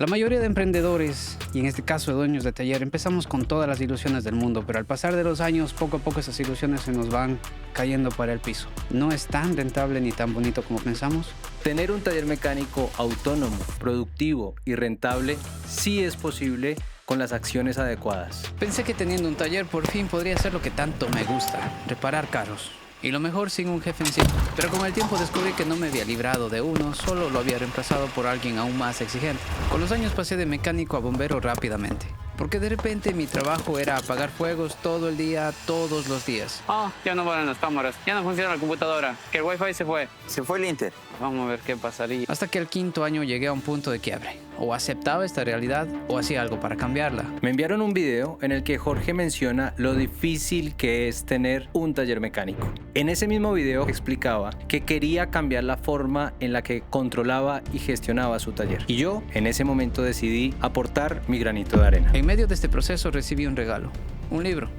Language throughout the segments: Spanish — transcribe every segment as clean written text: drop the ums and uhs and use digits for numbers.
La mayoría de emprendedores, y en este caso de dueños de taller, empezamos con todas las ilusiones del mundo, pero al pasar de los años, poco a poco esas ilusiones se nos van cayendo para el piso. No es tan rentable ni tan bonito como pensamos. Tener un taller mecánico autónomo, productivo y rentable sí es posible con las acciones adecuadas. Pensé que teniendo un taller por fin podría hacer lo que tanto me gusta, reparar carros. Y lo mejor sin un jefe encima. Pero con el tiempo descubrí que no me había librado de uno, solo lo había reemplazado por alguien aún más exigente. Con los años pasé de mecánico a bombero rápidamente. Porque de repente mi trabajo era apagar fuegos todo el día, todos los días. Ya no van las cámaras, ya no funciona la computadora, que el wifi se fue. Se fue el Inter. Vamos a ver qué pasaría. Hasta que al quinto año llegué a un punto de quiebre. O aceptaba esta realidad o hacía algo para cambiarla. Me enviaron un video en el que Jorge menciona lo difícil que es tener un taller mecánico. En ese mismo video explicaba que quería cambiar la forma en la que controlaba y gestionaba su taller. Y yo en ese momento decidí aportar mi granito de arena. En medio de este proceso recibí un regalo, un libro.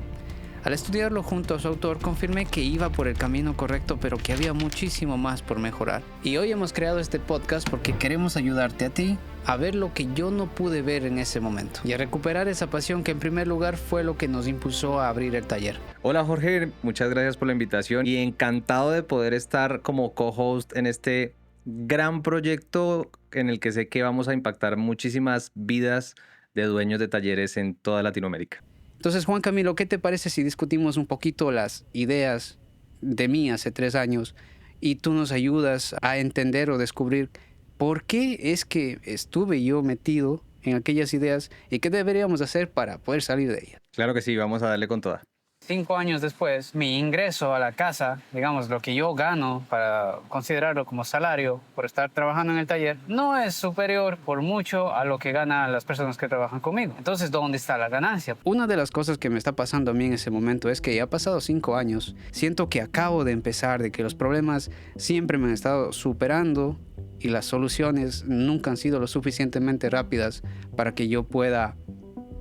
Al estudiarlo junto a su autor, confirmé que iba por el camino correcto, pero que había muchísimo más por mejorar. Y hoy hemos creado este podcast porque queremos ayudarte a ti a ver lo que yo no pude ver en ese momento y a recuperar esa pasión que en primer lugar fue lo que nos impulsó a abrir el taller. Hola Jorge, muchas gracias por la invitación y encantado de poder estar como co-host en este gran proyecto en el que sé que vamos a impactar muchísimas vidas de dueños de talleres en toda Latinoamérica. Entonces, Juan Camilo, ¿qué te parece si discutimos un poquito las ideas de mí hace 3 años y tú nos ayudas a entender o descubrir por qué es que estuve yo metido en aquellas ideas y qué deberíamos hacer para poder salir de ellas? Claro que sí, vamos a darle con toda. 5 años después, mi ingreso a la casa, digamos, lo que yo gano para considerarlo como salario por estar trabajando en el taller, no es superior por mucho a lo que ganan las personas que trabajan conmigo. Entonces, ¿dónde está la ganancia? Una de las cosas que me está pasando a mí en ese momento es que ya ha pasado 5 años, siento que acabo de empezar, de que los problemas siempre me han estado superando y las soluciones nunca han sido lo suficientemente rápidas para que yo pueda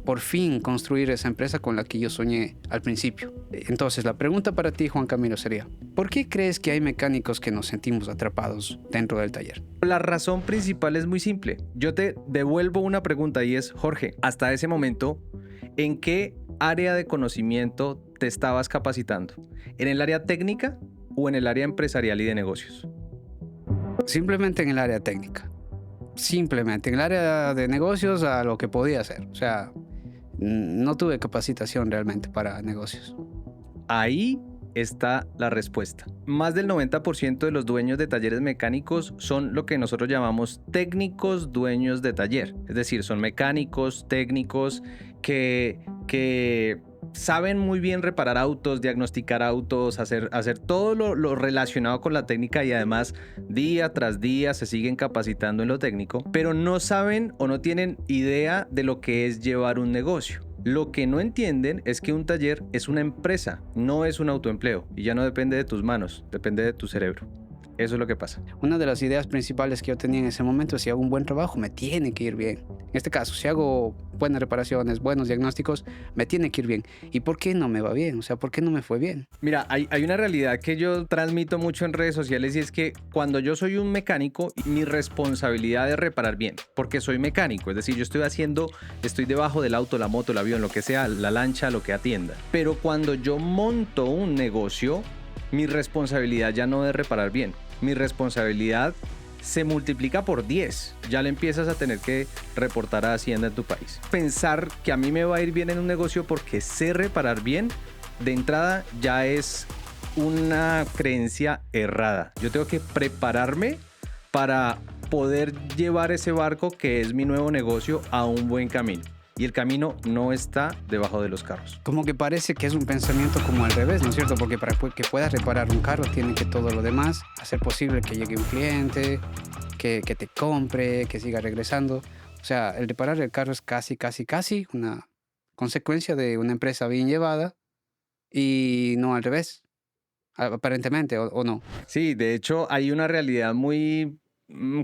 por fin construir esa empresa con la que yo soñé al principio. Entonces, la pregunta para ti, Juan Camilo, sería: ¿por qué crees que hay mecánicos que nos sentimos atrapados dentro del taller? La razón principal es muy simple. Yo te devuelvo una pregunta y es, Jorge, hasta ese momento, ¿en qué área de conocimiento te estabas capacitando? ¿En el área técnica o en el área empresarial y de negocios? Simplemente en el área técnica. Simplemente en el área de negocios a lo que podía hacer. O sea, no tuve capacitación realmente para negocios. Ahí está la respuesta. Más del 90% de los dueños de talleres mecánicos son lo que nosotros llamamos técnicos dueños de taller. Es decir, son mecánicos, técnicos que saben muy bien reparar autos, diagnosticar autos, hacer todo lo relacionado con la técnica y además día tras día se siguen capacitando en lo técnico, pero no saben o no tienen idea de lo que es llevar un negocio. Lo que no entienden es que un taller es una empresa, no es un autoempleo y ya no depende de tus manos, depende de tu cerebro. Eso es lo que pasa. Una de las ideas principales que yo tenía en ese momento es: si hago un buen trabajo, me tiene que ir bien. En este caso, si hago buenas reparaciones, buenos diagnósticos, me tiene que ir bien. ¿Y por qué no me va bien? O sea, ¿por qué no me fue bien? Mira, hay una realidad que yo transmito mucho en redes sociales y es que cuando yo soy un mecánico, mi responsabilidad es reparar bien, porque soy mecánico. Es decir, yo estoy debajo del auto, la moto, el avión, lo que sea, la lancha, lo que atienda. Pero cuando yo monto un negocio, mi responsabilidad ya no es reparar bien. Mi responsabilidad se multiplica por 10. Ya le empiezas a tener que reportar a Hacienda en tu país. Pensar que a mí me va a ir bien en un negocio porque sé reparar bien, de entrada ya es una creencia errada. Yo tengo que prepararme para poder llevar ese barco que es mi nuevo negocio a un buen camino. Y el camino no está debajo de los carros. Como que parece que es un pensamiento como al revés, ¿no es cierto? Porque para que puedas reparar un carro tiene que todo lo demás hacer posible que llegue un cliente, que te compre, que siga regresando. O sea, el reparar el carro es casi una consecuencia de una empresa bien llevada y no al revés, aparentemente, o no. Sí, de hecho hay una realidad muy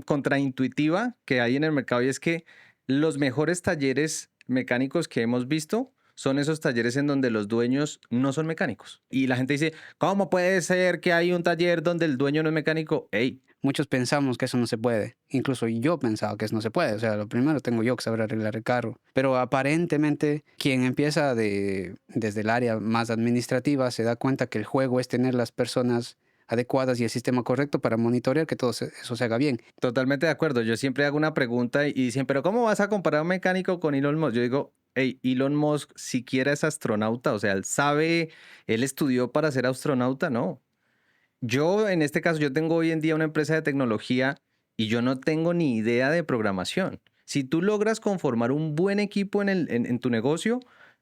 contraintuitiva que hay en el mercado y es que los mejores talleres mecánicos que hemos visto son esos talleres en donde los dueños no son mecánicos. Y la gente dice, ¿cómo puede ser que hay un taller donde el dueño no es mecánico? Hey, Muchos pensamos que eso no se puede. Incluso yo pensaba que eso no se puede. O sea, lo primero tengo yo que saber arreglar el carro. Pero aparentemente quien empieza desde el área más administrativa se da cuenta que el juego es tener las personas adecuadas y el sistema correcto para monitorear que todo eso se haga bien. Totalmente de acuerdo. Yo siempre hago una pregunta y dicen, pero ¿cómo vas a comparar a un mecánico con Elon Musk? Yo digo, hey, Elon Musk siquiera es astronauta, o sea, él estudió para ser astronauta, ¿no? Yo, en este caso, yo tengo hoy en día una empresa de tecnología y yo no tengo ni idea de programación. Si tú logras conformar un buen equipo en tu negocio,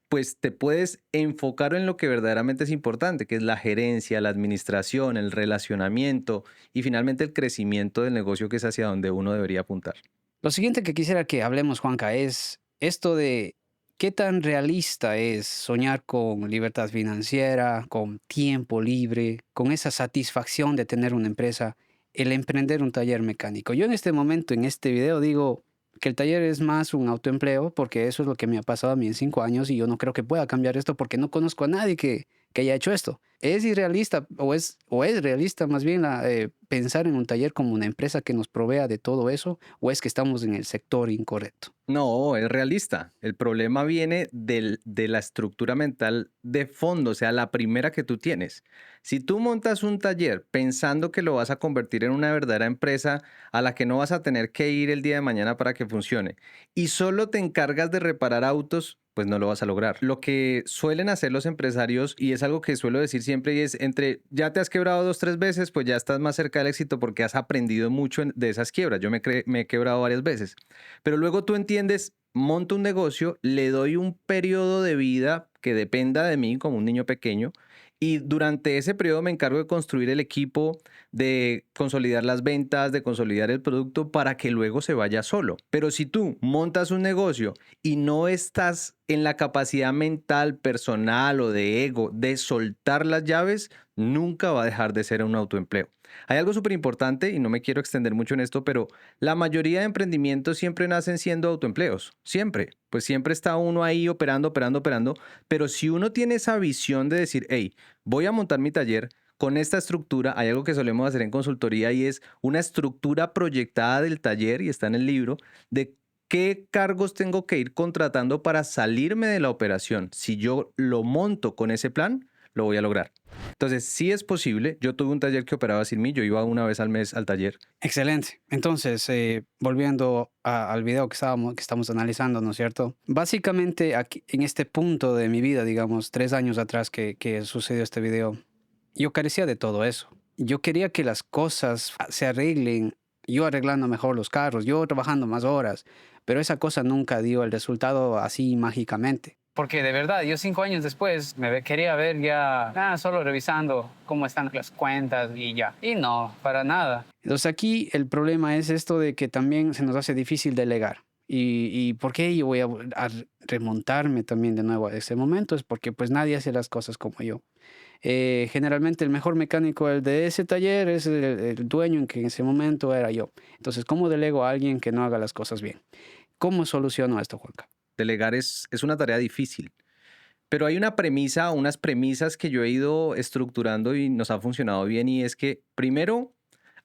pues te puedes enfocar en lo que verdaderamente es importante, que es la gerencia, la administración, el relacionamiento y finalmente el crecimiento del negocio, que es hacia donde uno debería apuntar. Lo siguiente que quisiera que hablemos, Juanca, es esto de qué tan realista es soñar con libertad financiera, con tiempo libre, con esa satisfacción de tener una empresa, el emprender un taller mecánico. Yo en este momento, en este video, digo que el taller es más un autoempleo porque eso es lo que me ha pasado a mí en 5 años y yo no creo que pueda cambiar esto porque no conozco a nadie que haya hecho esto. ¿Es irrealista o es realista más bien pensar en un taller como una empresa que nos provea de todo eso o es que estamos en el sector incorrecto? No, es realista. El problema viene de la estructura mental de fondo, o sea, la primera que tú tienes. Si tú montas un taller pensando que lo vas a convertir en una verdadera empresa a la que no vas a tener que ir el día de mañana para que funcione y solo te encargas de reparar autos, pues no lo vas a lograr. Lo que suelen hacer los empresarios, y es algo que suelo decir siempre, y es ya te has quebrado 2, 3 veces, pues ya estás más cerca del éxito porque has aprendido mucho de esas quiebras. Yo me he quebrado varias veces. Pero luego tú entiendes, monto un negocio, le doy un periodo de vida que dependa de mí como un niño pequeño y durante ese periodo me encargo de construir el equipo, de consolidar las ventas, de consolidar el producto para que luego se vaya solo. Pero si tú montas un negocio y no estás en la capacidad mental, personal o de ego de soltar las llaves, nunca va a dejar de ser un autoempleo. Hay algo súper importante y no me quiero extender mucho en esto, pero la mayoría de emprendimientos siempre nacen siendo autoempleos, siempre. Pues siempre está uno ahí operando, pero si uno tiene esa visión de decir, hey, voy a montar mi taller con esta estructura, hay algo que solemos hacer en consultoría y es una estructura proyectada del taller, y está en el libro, de qué cargos tengo que ir contratando para salirme de la operación. Si yo lo monto con ese plan, lo voy a lograr. Entonces, sí es posible. Yo tuve un taller que operaba sin mí. Yo iba una vez al mes al taller. Excelente. Entonces, volviendo al video que estamos analizando, ¿no es cierto? Básicamente, aquí, en este punto de mi vida, digamos, 3 años atrás que sucedió este video, yo carecía de todo eso. Yo quería que las cosas se arreglen, yo arreglando mejor los carros, yo trabajando más horas, pero esa cosa nunca dio el resultado así mágicamente. Porque de verdad, yo 5 años después quería ver ya, solo revisando cómo están las cuentas y ya. Y no, para nada. Entonces aquí el problema es esto de que también se nos hace difícil delegar. ¿Y por qué yo voy a remontarme también de nuevo a ese momento? Es porque pues nadie hace las cosas como yo. Generalmente el mejor mecánico de ese taller es el dueño en que en ese momento era yo. Entonces, ¿cómo delego a alguien que no haga las cosas bien? ¿Cómo soluciono esto, Juanca? Delegar es una tarea difícil, pero hay una premisa, unas premisas que yo he ido estructurando y nos ha funcionado bien, y es que primero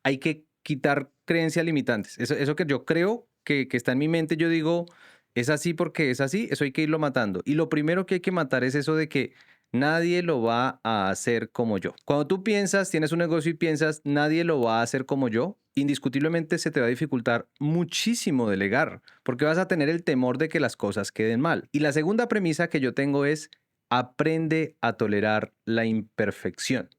hay que quitar creencias limitantes. Eso que yo creo que está en mi mente, yo digo, es así porque es así, eso hay que irlo matando. Y lo primero que hay que matar es eso de que nadie lo va a hacer como yo. Cuando tú piensas, tienes un negocio y piensas, nadie lo va a hacer como yo, indiscutiblemente se te va a dificultar muchísimo delegar, porque vas a tener el temor de que las cosas queden mal. Y la segunda premisa que yo tengo es, aprende a tolerar la imperfección.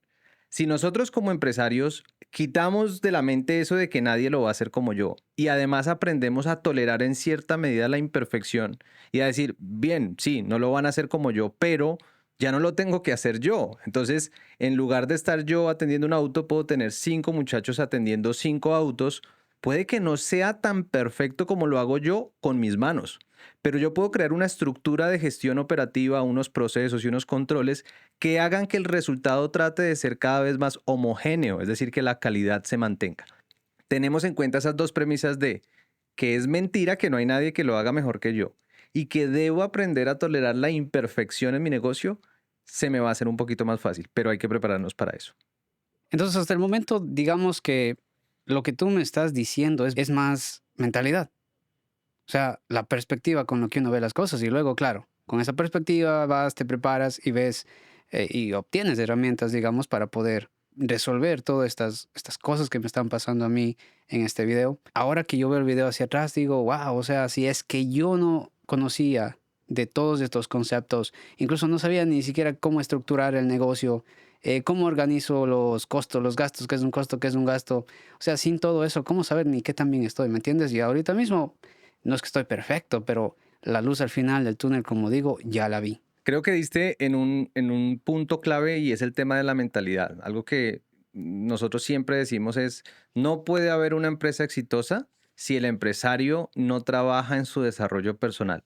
Si nosotros como empresarios quitamos de la mente eso de que nadie lo va a hacer como yo y además aprendemos a tolerar en cierta medida la imperfección y a decir, bien, sí, no lo van a hacer como yo, pero ya no lo tengo que hacer yo. Entonces, en lugar de estar yo atendiendo un auto, puedo tener 5 muchachos atendiendo 5 autos. Puede que no sea tan perfecto como lo hago yo con mis manos, pero yo puedo crear una estructura de gestión operativa, unos procesos y unos controles que hagan que el resultado trate de ser cada vez más homogéneo, es decir, que la calidad se mantenga. Tenemos en cuenta esas dos premisas de que es mentira que no hay nadie que lo haga mejor que yo y que debo aprender a tolerar la imperfección en mi negocio, se me va a hacer un poquito más fácil, pero hay que prepararnos para eso. Entonces, hasta el momento, digamos que lo que tú me estás diciendo es más mentalidad. O sea, la perspectiva con lo que uno ve las cosas. Y luego, claro, con esa perspectiva vas, te preparas y ves y obtienes herramientas, digamos, para poder resolver todas estas cosas que me están pasando a mí en este video. Ahora que yo veo el video hacia atrás, digo, wow, o sea, si es que yo no conocía de todos estos conceptos, incluso no sabía ni siquiera cómo estructurar el negocio, cómo organizo los costos, los gastos, qué es un costo, qué es un gasto. O sea, sin todo eso, ¿cómo saber ni qué tan bien estoy? ¿Me entiendes? Y ahorita mismo no es que estoy perfecto, pero la luz al final del túnel, como digo, ya la vi. Creo que diste en un punto clave y es el tema de la mentalidad. Algo que nosotros siempre decimos es, no puede haber una empresa exitosa si el empresario no trabaja en su desarrollo personal.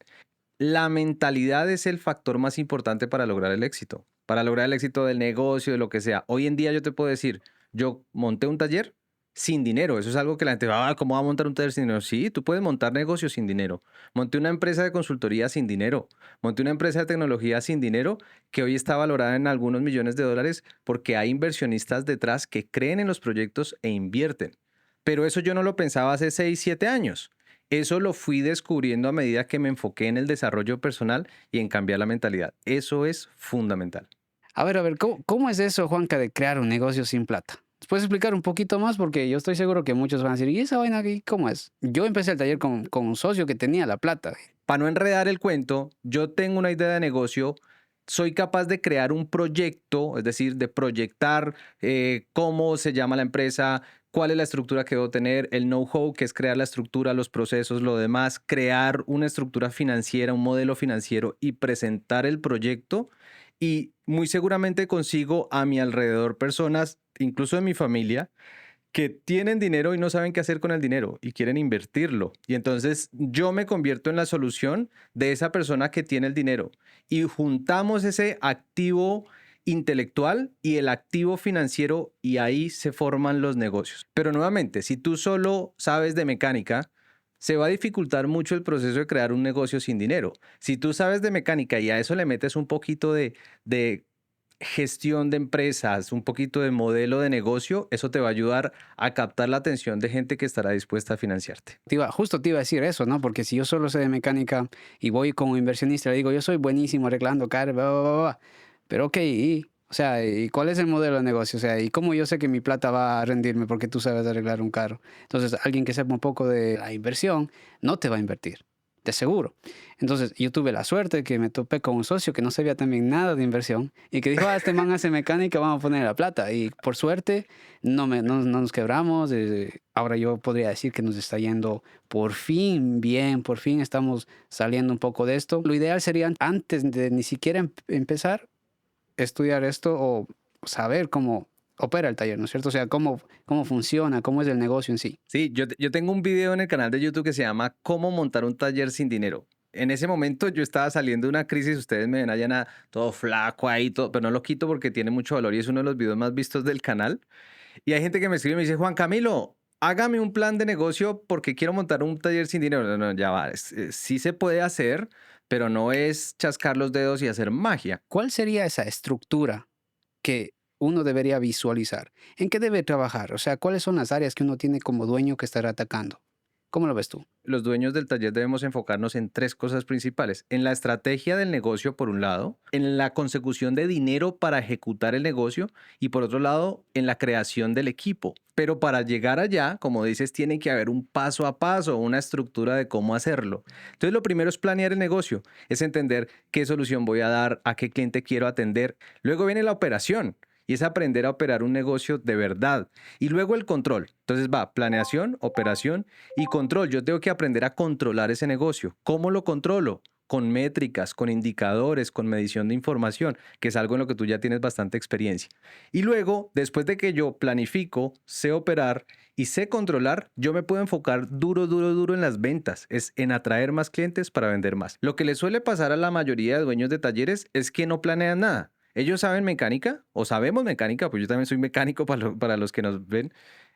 La mentalidad es el factor más importante para lograr el éxito, para lograr el éxito del negocio, de lo que sea. Hoy en día yo te puedo decir, yo monté un taller sin dinero. Eso es algo que la gente va, ¿cómo va a montar un taller sin dinero? Sí, tú puedes montar negocios sin dinero. Monté una empresa de consultoría sin dinero. Monté una empresa de tecnología sin dinero que hoy está valorada en algunos millones de dólares porque hay inversionistas detrás que creen en los proyectos e invierten. Pero eso yo no lo pensaba hace 6, 7 años. Eso lo fui descubriendo a medida que me enfoqué en el desarrollo personal y en cambiar la mentalidad. Eso es fundamental. A ver, ¿cómo es eso, Juanca, de crear un negocio sin plata? ¿Puedes explicar un poquito más? Porque yo estoy seguro que muchos van a decir, ¿y esa vaina aquí cómo es? Yo empecé el taller con un socio que tenía la plata. Para no enredar el cuento, yo tengo una idea de negocio, soy capaz de crear un proyecto, es decir, de proyectar cómo se llama la empresa, cuál es la estructura que debo tener, el know-how, que es crear la estructura, los procesos, lo demás, crear una estructura financiera, un modelo financiero y presentar el proyecto. Y muy seguramente consigo a mi alrededor personas, incluso de mi familia, que tienen dinero y no saben qué hacer con el dinero y quieren invertirlo. Y entonces yo me convierto en la solución de esa persona que tiene el dinero y juntamos ese activo intelectual y el activo financiero y ahí se forman los negocios. Pero nuevamente, si tú solo sabes de mecánica, se va a dificultar mucho el proceso de crear un negocio sin dinero. Si tú sabes de mecánica y a eso le metes un poquito de gestión de empresas, un poquito de modelo de negocio, eso te va a ayudar a captar la atención de gente que estará dispuesta a financiarte. Justo te iba a decir eso, ¿no? Porque si yo solo sé de mecánica y voy como inversionista, le digo, yo soy buenísimo arreglando carros, bla, bla, bla, bla. Pero ok, o sea, ¿y cuál es el modelo de negocio? O sea, ¿y cómo yo sé que mi plata va a rendirme porque tú sabes arreglar un carro? Entonces, alguien que sepa un poco de la inversión no te va a invertir, de seguro. Entonces, yo tuve la suerte que me topé con un socio que no sabía también nada de inversión y que dijo, este man hace mecánica, vamos a poner la plata. Y por suerte, no nos quebramos. Ahora yo podría decir que nos está yendo por fin bien, por fin estamos saliendo un poco de esto. Lo ideal sería, antes de ni siquiera empezar, estudiar esto o saber cómo opera el taller, ¿no es cierto? O sea, cómo funciona, cómo es el negocio en sí. Sí, yo tengo un video en el canal de YouTube que se llama ¿Cómo montar un taller sin dinero? En ese momento yo estaba saliendo de una crisis, ustedes me ven allá todo flaco ahí, todo, pero no lo quito porque tiene mucho valor y es uno de los videos más vistos del canal. Y hay gente que me escribe y me dice, Juan Camilo, hágame un plan de negocio porque quiero montar un taller sin dinero. No, no, ya va, sí se puede hacer, pero no es chascar los dedos y hacer magia. ¿Cuál sería esa estructura que uno debería visualizar? ¿En qué debe trabajar? O sea, ¿cuáles son las áreas que uno tiene como dueño que estará atacando? ¿Cómo lo ves tú? Los dueños del taller debemos enfocarnos en 3 cosas principales. En la estrategia del negocio, por un lado, en la consecución de dinero para ejecutar el negocio y por otro lado, en la creación del equipo. Pero para llegar allá, como dices, tiene que haber un paso a paso, una estructura de cómo hacerlo. Entonces, lo primero es planear el negocio, es entender qué solución voy a dar, a qué cliente quiero atender. Luego viene la operación. Y es aprender a operar un negocio de verdad. Y luego el control. Entonces va planeación, operación y control. Yo tengo que aprender a controlar ese negocio. ¿Cómo lo controlo? Con métricas, con indicadores, con medición de información, que es algo en lo que tú ya tienes bastante experiencia. Y luego, después de que yo planifico, sé operar y sé controlar, yo me puedo enfocar duro en las ventas, es en atraer más clientes para vender más. Lo que le suele pasar a la mayoría de dueños de talleres es que no planean nada. Ellos saben mecánica o sabemos mecánica, pues yo también soy mecánico para los que nos ven.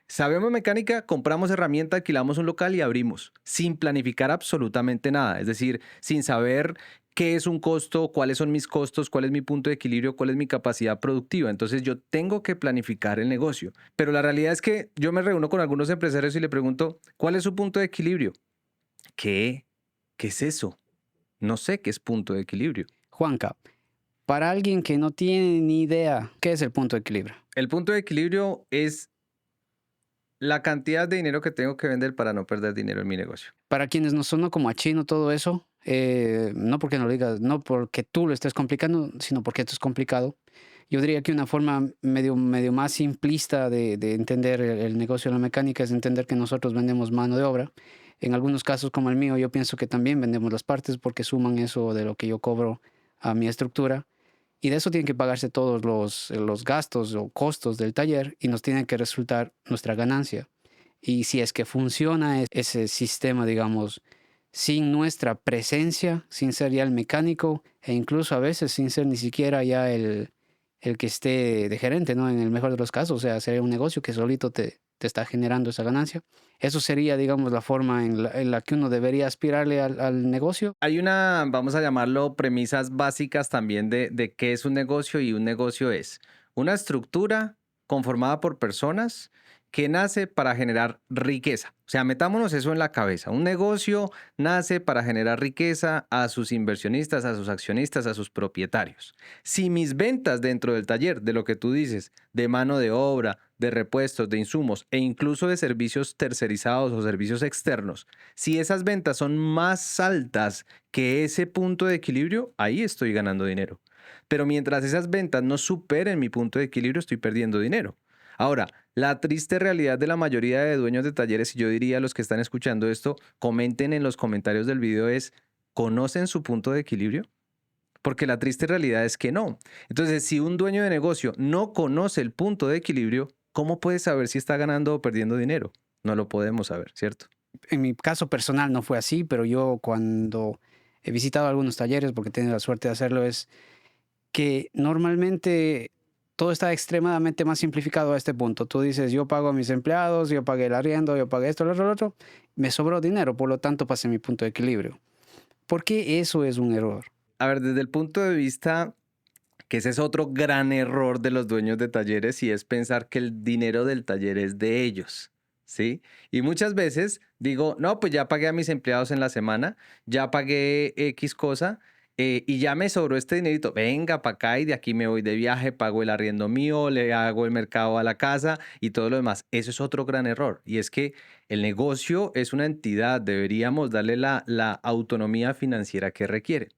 Sabemos mecánica, compramos herramienta, alquilamos un local y abrimos, sin planificar absolutamente nada. Es decir, sin saber qué es un costo, cuáles son mis costos, cuál es mi punto de equilibrio, cuál es mi capacidad productiva. Entonces yo tengo que planificar el negocio. Pero la realidad es que yo me reúno con algunos empresarios y le pregunto, ¿cuál es su punto de equilibrio? ¿Qué? ¿Qué es eso? No sé qué es punto de equilibrio. Juanca, para alguien que no tiene ni idea, ¿qué es el punto de equilibrio? El punto de equilibrio es la cantidad de dinero que tengo que vender para no perder dinero en mi negocio. Para quienes nos sonó como a chino todo eso, no porque no lo digas, no porque tú lo estés complicando, sino porque esto es complicado. Yo diría que una forma medio más simplista de entender el negocio de la mecánica es entender que nosotros vendemos mano de obra. En algunos casos como el mío, yo pienso que también vendemos las partes porque suman eso de lo que yo cobro a mi estructura. Y de eso tienen que pagarse todos los gastos o costos del taller y nos tiene que resultar nuestra ganancia. Y si es que funciona ese sistema, digamos, sin nuestra presencia, sin ser ya el mecánico e incluso a veces sin ser ni siquiera ya el que esté de gerente, ¿no? En el mejor de los casos, o sea, sería un negocio que solito te está generando esa ganancia. Eso sería, digamos, la forma en la que uno debería aspirarle al negocio. Hay una, vamos a llamarlo, premisas básicas también de qué es un negocio, y un negocio es una estructura conformada por personas que nace para generar riqueza. O sea, metámonos eso en la cabeza. Un negocio nace para generar riqueza a sus inversionistas, a sus accionistas, a sus propietarios. Si mis ventas dentro del taller, de lo que tú dices, de mano de obra, de repuestos, de insumos e incluso de servicios tercerizados o servicios externos, si esas ventas son más altas que ese punto de equilibrio, ahí estoy ganando dinero. Pero mientras esas ventas no superen mi punto de equilibrio, estoy perdiendo dinero. Ahora, la triste realidad de la mayoría de dueños de talleres, y yo diría a los que están escuchando esto, comenten en los comentarios del video, es: ¿conocen su punto de equilibrio? Porque la triste realidad es que no. Entonces, si un dueño de negocio no conoce el punto de equilibrio, ¿cómo puede saber si está ganando o perdiendo dinero? No lo podemos saber, ¿cierto? En mi caso personal no fue así, pero yo cuando he visitado algunos talleres, porque he tenido la suerte de hacerlo, es que normalmente todo está extremadamente más simplificado a este punto. Tú dices, yo pago a mis empleados, yo pagué el arriendo, yo pagué esto, lo otro, lo otro, me sobró dinero, por lo tanto pasé mi punto de equilibrio. ¿Por qué eso es un error? A ver, desde el punto de vista que ese es otro gran error de los dueños de talleres, y es pensar que el dinero del taller es de ellos, ¿sí? Y muchas veces digo, no, pues ya pagué a mis empleados en la semana, ya pagué X cosa, y ya me sobró este dinerito, venga para acá y de aquí me voy de viaje, pago el arriendo mío, le hago el mercado a la casa y todo lo demás. Eso es otro gran error, y es que el negocio es una entidad, deberíamos darle la autonomía financiera que requiere.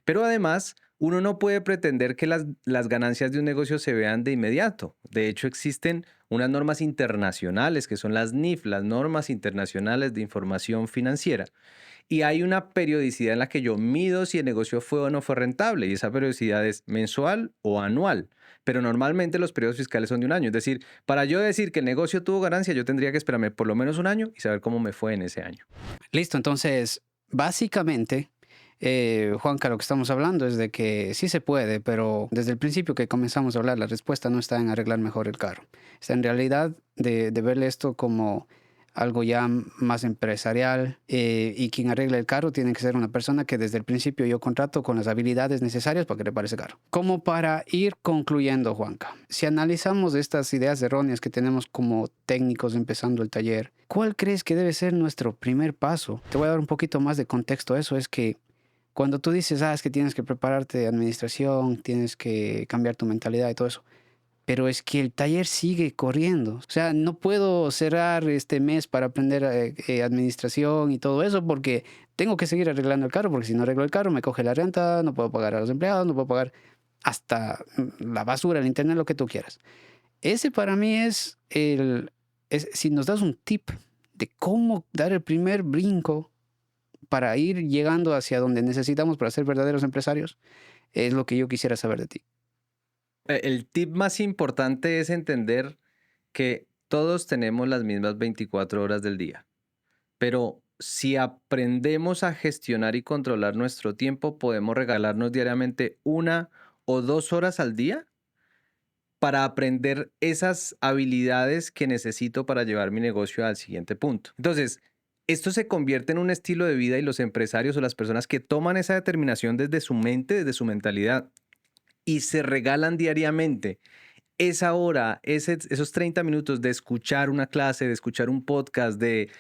Pero además, uno no puede pretender que las ganancias de un negocio se vean de inmediato. De hecho, existen unas normas internacionales que son las NIF, las Normas Internacionales de Información Financiera. Y hay una periodicidad en la que yo mido si el negocio fue o no fue rentable, y esa periodicidad es mensual o anual. Pero normalmente los periodos fiscales son de un año. Es decir, para yo decir que el negocio tuvo ganancia, yo tendría que esperarme por lo menos un año y saber cómo me fue en ese año. Listo, entonces, básicamente, Juanca, lo que estamos hablando es de que sí se puede, pero desde el principio que comenzamos a hablar, la respuesta no está en arreglar mejor el carro. Está en realidad de verle esto como algo ya más empresarial, y quien arregle el carro tiene que ser una persona que desde el principio yo contrato con las habilidades necesarias para que repare ese carro. Como para ir concluyendo, Juanca, si analizamos estas ideas erróneas que tenemos como técnicos empezando el taller, ¿cuál crees que debe ser nuestro primer paso? Te voy a dar un poquito más de contexto a eso. Es que cuando tú dices, es que tienes que prepararte de administración, tienes que cambiar tu mentalidad y todo eso, pero es que el taller sigue corriendo. O sea, no puedo cerrar este mes para aprender administración y todo eso porque tengo que seguir arreglando el carro, porque si no arreglo el carro me coge la renta, no puedo pagar a los empleados, no puedo pagar hasta la basura, el internet, lo que tú quieras. Ese para mí es si nos das un tip de cómo dar el primer brinco para ir llegando hacia donde necesitamos para ser verdaderos empresarios, es lo que yo quisiera saber de ti. El tip más importante es entender que todos tenemos las mismas 24 horas del día, pero si aprendemos a gestionar y controlar nuestro tiempo, podemos regalarnos diariamente 1 o 2 horas al día para aprender esas habilidades que necesito para llevar mi negocio al siguiente punto. Entonces, esto se convierte en un estilo de vida y los empresarios o las personas que toman esa determinación desde su mente, desde su mentalidad y se regalan diariamente esa hora, esos 30 minutos de escuchar una clase, de escuchar un podcast, de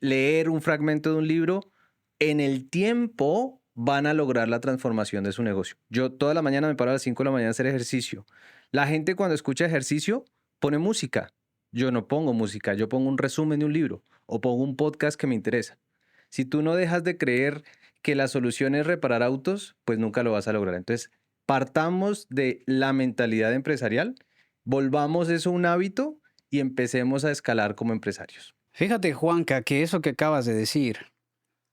leer un fragmento de un libro, en el tiempo van a lograr la transformación de su negocio. Yo toda la mañana me paro a las 5 de la mañana a hacer ejercicio. La gente cuando escucha ejercicio pone música. Yo no pongo música, yo pongo un resumen de un libro o pongo un podcast que me interesa. Si tú no dejas de creer que la solución es reparar autos, pues nunca lo vas a lograr. Entonces, partamos de la mentalidad empresarial, volvamos eso un hábito y empecemos a escalar como empresarios. Fíjate, Juanca, que eso que acabas de decir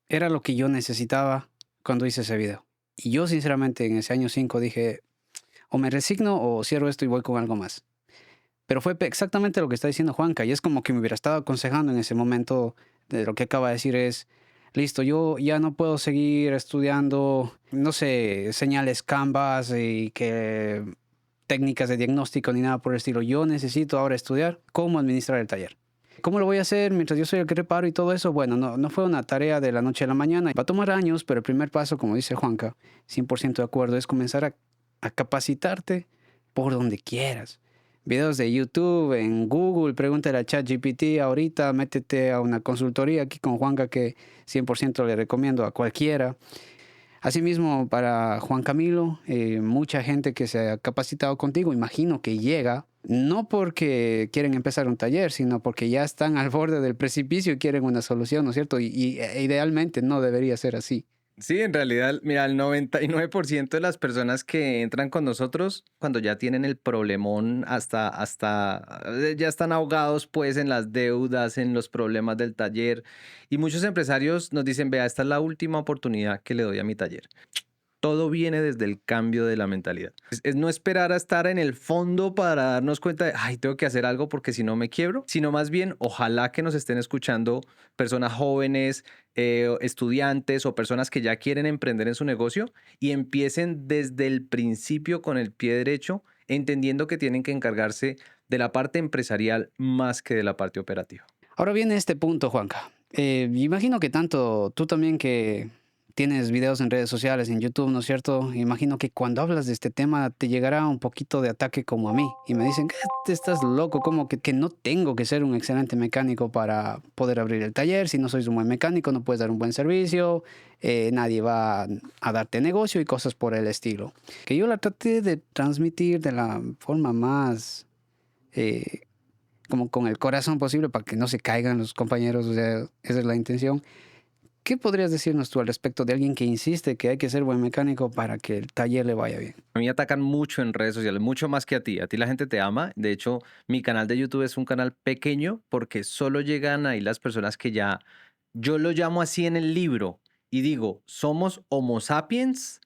era lo que yo necesitaba cuando hice ese video. Y yo, sinceramente, en ese año 5 dije, o me resigno o cierro esto y voy con algo más. Pero fue exactamente lo que está diciendo Juanca. Y es como que me hubiera estado aconsejando en ese momento de lo que acaba de decir es, listo, yo ya no puedo seguir estudiando, no sé, señales Canvas y que técnicas de diagnóstico ni nada por el estilo. Yo necesito ahora estudiar cómo administrar el taller. ¿Cómo lo voy a hacer mientras yo soy el que reparo y todo eso? Bueno, no fue una tarea de la noche a la mañana. Va a tomar años, pero el primer paso, como dice Juanca, 100% de acuerdo, es comenzar a capacitarte por donde quieras. Videos de YouTube, en Google, pregúntale a ChatGPT ahorita, métete a una consultoría aquí con Juanca que 100% le recomiendo a cualquiera. Asimismo, para Juan Camilo, mucha gente que se ha capacitado contigo, imagino que llega, no porque quieren empezar un taller, sino porque ya están al borde del precipicio y quieren una solución, ¿no es cierto? Y idealmente no debería ser así. Sí, en realidad, mira, el 99% de las personas que entran con nosotros, cuando ya tienen el problemón, ya están ahogados pues en las deudas, en los problemas del taller. Y muchos empresarios nos dicen, vea, esta es la última oportunidad que le doy a mi taller. Todo viene desde el cambio de la mentalidad. Es no esperar a estar en el fondo para darnos cuenta de, ay, tengo que hacer algo porque si no me quiebro, sino más bien, ojalá que nos estén escuchando personas jóvenes, estudiantes o personas que ya quieren emprender en su negocio y empiecen desde el principio con el pie derecho, entendiendo que tienen que encargarse de la parte empresarial más que de la parte operativa. Ahora viene este punto, Juanca. Imagino que tanto tú también que tienes videos en redes sociales, en YouTube, ¿no es cierto? Imagino que cuando hablas de este tema te llegará un poquito de ataque como a mí. Y me dicen, ¿qué estás loco? Como que no tengo que ser un excelente mecánico para poder abrir el taller. Si no sois un buen mecánico, no puedes dar un buen servicio. Nadie va a darte negocio y cosas por el estilo. Que yo la traté de transmitir de la forma más como con el corazón posible para que no se caigan los compañeros. O sea, esa es la intención. ¿Qué podrías decirnos tú al respecto de alguien que insiste que hay que ser buen mecánico para que el taller le vaya bien? A mí me atacan mucho en redes sociales, mucho más que a ti. A ti la gente te ama. De hecho, mi canal de YouTube es un canal pequeño porque solo llegan ahí las personas que ya, yo lo llamo así en el libro y digo, somos Homo sapiens,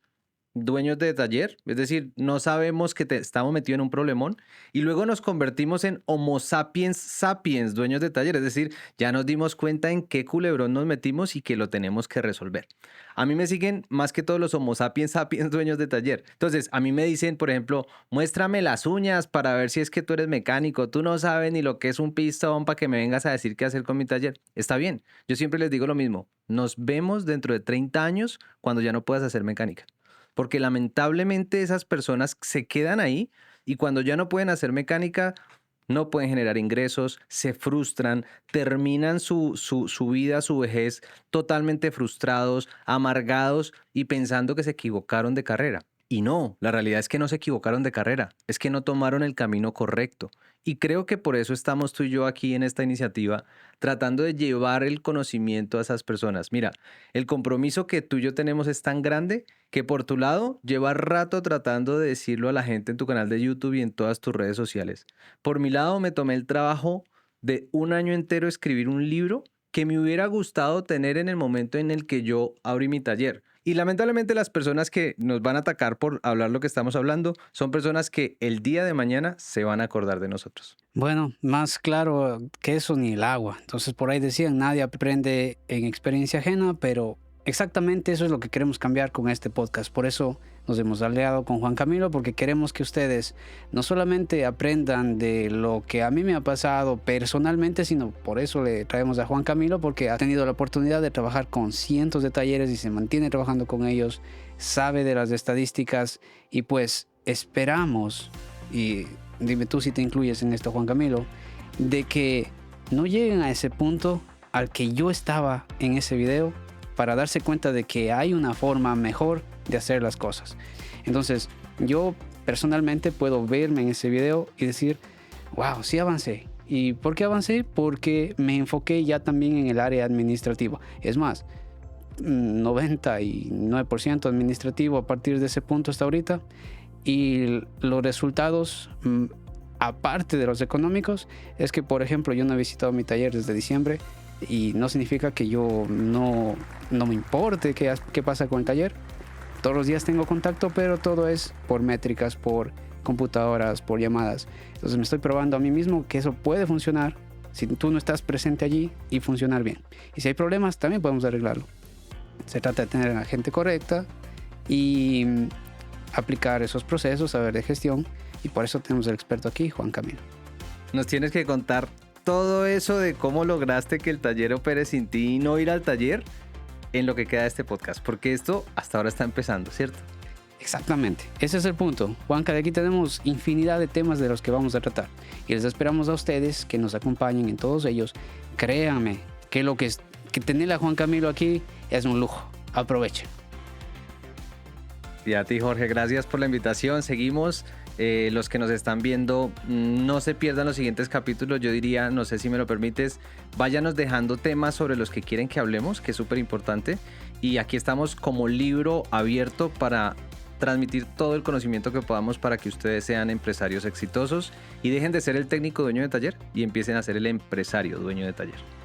dueños de taller, es decir, no sabemos que estamos metidos en un problemón y luego nos convertimos en Homo sapiens sapiens, dueños de taller, es decir, ya nos dimos cuenta en qué culebrón nos metimos y que lo tenemos que resolver. A mí me siguen más que todos los Homo sapiens sapiens, dueños de taller. Entonces, a mí me dicen, por ejemplo, muéstrame las uñas para ver si es que tú eres mecánico, tú no sabes ni lo que es un pistón para que me vengas a decir qué hacer con mi taller. Está bien, yo siempre les digo lo mismo, nos vemos dentro de 30 años cuando ya no puedas hacer mecánica. Porque lamentablemente esas personas se quedan ahí y cuando ya no pueden hacer mecánica, no pueden generar ingresos, se frustran, terminan su vida, su vejez totalmente frustrados, amargados y pensando que se equivocaron de carrera. Y no, la realidad es que no se equivocaron de carrera, es que no tomaron el camino correcto. Y creo que por eso estamos tú y yo aquí en esta iniciativa tratando de llevar el conocimiento a esas personas. Mira, el compromiso que tú y yo tenemos es tan grande que por tu lado llevas rato tratando de decirlo a la gente en tu canal de YouTube y en todas tus redes sociales. Por mi lado me tomé el trabajo de un año entero escribir un libro que me hubiera gustado tener en el momento en el que yo abrí mi taller. Y lamentablemente las personas que nos van a atacar por hablar lo que estamos hablando son personas que el día de mañana se van a acordar de nosotros. Bueno, más claro que eso ni el agua. Entonces por ahí decían, nadie aprende en experiencia ajena, pero Exactamente eso es lo que queremos cambiar con este podcast. Por eso nos hemos aliado con Juan Camilo, porque queremos que ustedes no solamente aprendan de lo que a mí me ha pasado personalmente, sino por eso le traemos a Juan Camilo, porque ha tenido la oportunidad de trabajar con cientos de talleres y se mantiene trabajando con ellos, sabe de las estadísticas y pues esperamos, y dime tú si te incluyes en esto, Juan Camilo, de que no lleguen a ese punto al que yo estaba en ese video, para darse cuenta de que hay una forma mejor de hacer las cosas. Entonces, yo personalmente puedo verme en ese video y decir, wow, sí avancé. ¿Y por qué avancé? Porque me enfoqué ya también en el área administrativa. Es más, 99% administrativo a partir de ese punto hasta ahorita. Y los resultados, aparte de los económicos, es que, por ejemplo, yo no he visitado mi taller desde diciembre. Y no significa que yo no me importe qué pasa con el taller. Todos los días tengo contacto, pero todo es por métricas, por computadoras, por llamadas. Entonces me estoy probando a mí mismo que eso puede funcionar si tú no estás presente allí y funcionar bien. Y si hay problemas, también podemos arreglarlo. Se trata de tener a la gente correcta y aplicar esos procesos, saber de gestión. Y por eso tenemos al experto aquí, Juan Camilo. Nos tienes que contar todo eso de cómo lograste que el taller opere sin ti y no ir al taller en lo que queda de este podcast, porque esto hasta ahora está empezando, ¿cierto? Exactamente, ese es el punto. Juanca, de aquí tenemos infinidad de temas de los que vamos a tratar y les esperamos a ustedes que nos acompañen en todos ellos. Créanme que que tener a Juan Camilo aquí es un lujo. Aprovechen. Y a ti, Jorge, gracias por la invitación. Seguimos. Los que nos están viendo, no se pierdan los siguientes capítulos. Yo diría, no sé si me lo permites, váyanos dejando temas sobre los que quieren que hablemos, que es súper importante. Y aquí estamos como libro abierto para transmitir todo el conocimiento que podamos para que ustedes sean empresarios exitosos y dejen de ser el técnico dueño de taller y empiecen a ser el empresario dueño de taller.